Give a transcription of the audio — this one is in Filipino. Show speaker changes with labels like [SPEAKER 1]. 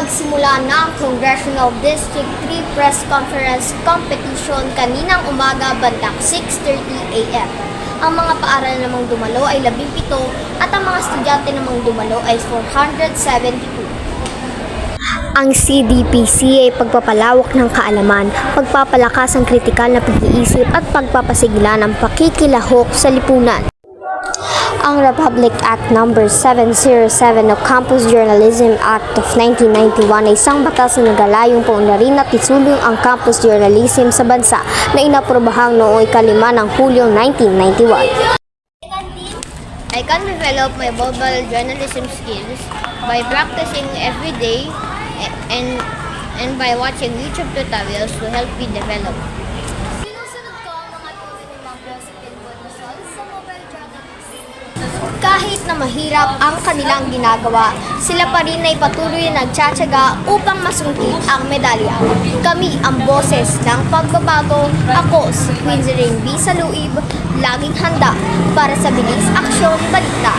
[SPEAKER 1] Nagsimula na ang Congressional District 3 Press Conference Competition kaninang umaga bandang 6:30 a.m. Ang mga paaral namang dumalo ay 17 at ang mga estudyante namang dumalo ay 472. Ang CDPC ay pagpapalawak ng kaalaman, pagpapalakas ng kritikal na pag-iisip at pagpapasigla ng pakikilahok sa lipunan. Ang Republic Act No. 707 o Campus Journalism Act of 1991 ay isang batas na nagalayong paunlarin at isulong ang campus journalism sa bansa na inaprobahang noong 5 ng Hulyo 1991. I can develop my global journalism skills by practicing every day and by watching YouTube tutorials to help me develop.
[SPEAKER 2] Sinusunod ko ang mga turo ni Ma'am Josephine Bonasol sa mobile journalism.
[SPEAKER 1] Kahit na mahirap ang kanilang ginagawa, sila pa rin ay patuloy na nagtsatsaga upang masungkit ang medalya. Kami ang boses ng pagbabago. Ako si Queen Zerine B. Saluib, laging handa para sa bilis aksyon balita.